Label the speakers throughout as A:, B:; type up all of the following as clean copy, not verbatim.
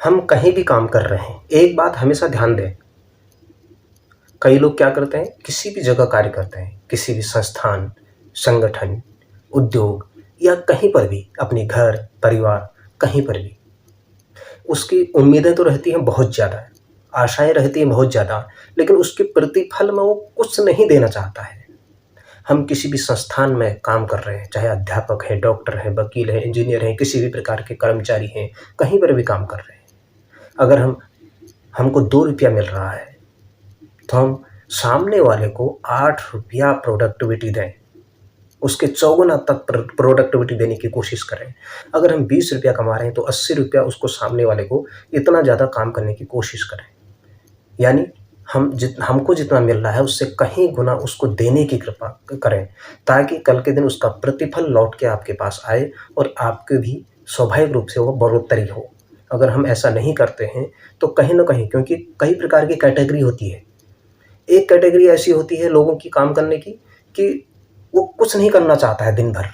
A: हम कहीं भी काम कर रहे हैं, एक बात हमेशा ध्यान दें। कई लोग क्या करते हैं, किसी भी जगह कार्य करते हैं, किसी भी संस्थान, संगठन, उद्योग या कहीं पर भी, अपने घर, परिवार, कहीं पर भी, उसकी उम्मीदें तो रहती हैं बहुत ज़्यादा, आशाएँ रहती हैं बहुत ज़्यादा, लेकिन उसके प्रतिफल में वो कुछ नहीं देना चाहता है। हम किसी भी संस्थान में काम कर रहे हैं, चाहे अध्यापक हैं, डॉक्टर हैं, वकील हैं, इंजीनियर हैं, किसी भी प्रकार के कर्मचारी हैं, कहीं पर भी काम कर रहे हैं। अगर हमको ₹2 मिल रहा है, तो हम सामने वाले को ₹8 प्रोडक्टिविटी दें, उसके चौगुना तक प्रोडक्टिविटी देने की कोशिश करें। अगर हम ₹20 कमा रहे हैं, तो ₹80 उसको सामने वाले को इतना ज़्यादा काम करने की कोशिश करें। यानी हमको जितना मिल रहा है उससे कहीं गुना उसको देने की कृपा करें, ताकि कल के दिन उसका प्रतिफल लौट के आपके पास आए और आपके भी स्वाभाविक रूप से वो बढ़ोतरी हो। अगर हम ऐसा नहीं करते हैं, तो कहीं न कहीं, क्योंकि कई प्रकार की कैटेगरी होती है। एक कैटेगरी ऐसी होती है लोगों की काम करने की, कि वो कुछ नहीं करना चाहता है दिन भर,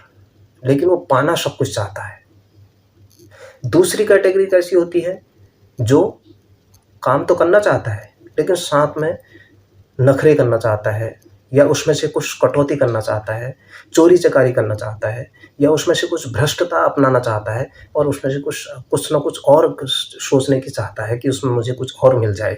A: लेकिन वो पाना सब कुछ चाहता है। दूसरी कैटेगरी कैसी होती है, जो काम तो करना चाहता है, लेकिन साथ में नखरे करना चाहता है, या उसमें से कुछ कटौती करना चाहता है, चोरी-चकारी करना चाहता है, या उसमें से कुछ भ्रष्टता अपनाना चाहता है, और उसमें से कुछ न कुछ और सोचने की चाहता है कि उसमें मुझे कुछ और मिल जाए।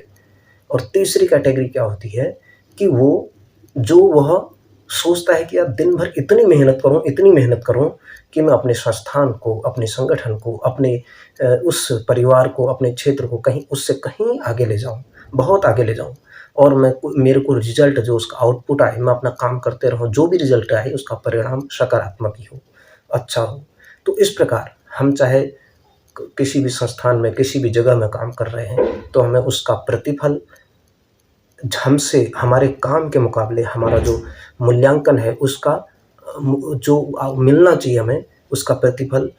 A: और तीसरी कैटेगरी क्या होती है, कि वह सोचता है कि यार दिन भर इतनी मेहनत करूँ कि मैं अपने संस्थान को, अपने संगठन को, अपने उस परिवार को, अपने क्षेत्र को कहीं उससे कहीं आगे ले जाऊँ, बहुत आगे ले जाऊँ, और मेरे को रिज़ल्ट जो उसका आउटपुट आए, मैं अपना काम करते रहूँ, जो भी रिज़ल्ट आए उसका परिणाम सकारात्मक ही हो, अच्छा हो। तो इस प्रकार हम चाहे किसी भी संस्थान में, किसी भी जगह में काम कर रहे हैं, तो हमें उसका प्रतिफल हमसे, हमारे काम के मुकाबले हमारा जो मूल्यांकन है उसका जो मिलना चाहिए हमें, उसका प्रतिफल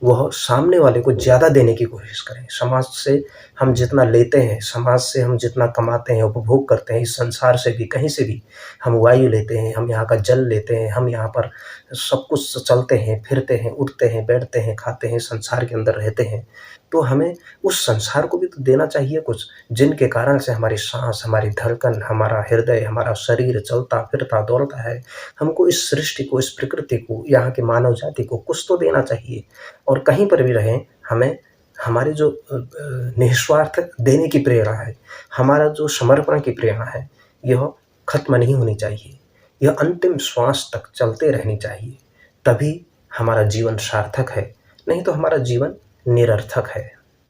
A: वह सामने वाले को ज़्यादा देने की कोशिश करें। समाज से हम जितना लेते हैं, समाज से हम जितना कमाते हैं, उपभोग करते हैं, इस संसार से भी, कहीं से भी हम वायु लेते हैं, हम यहाँ का जल लेते हैं, हम यहाँ पर सब कुछ चलते हैं, फिरते हैं, उठते हैं, बैठते हैं, खाते हैं, संसार के अंदर रहते हैं। तो हमें उस संसार को भी तो देना चाहिए कुछ, जिनके कारण से हमारी साँस, हमारी धड़कन, हमारा हृदय, हमारा शरीर चलता फिरता दौड़ता है। हमको इस सृष्टि को, इस प्रकृति को, यहाँ की मानव जाति को कुछ तो देना चाहिए। और कहीं पर भी रहें, हमें हमारी जो निस्वार्थ देने की प्रेरणा है, हमारा जो समर्पण की प्रेरणा है, यह खत्म नहीं होनी चाहिए। यह अंतिम श्वास तक चलते रहनी चाहिए। तभी हमारा जीवन सार्थक है, नहीं तो हमारा जीवन निरर्थक है।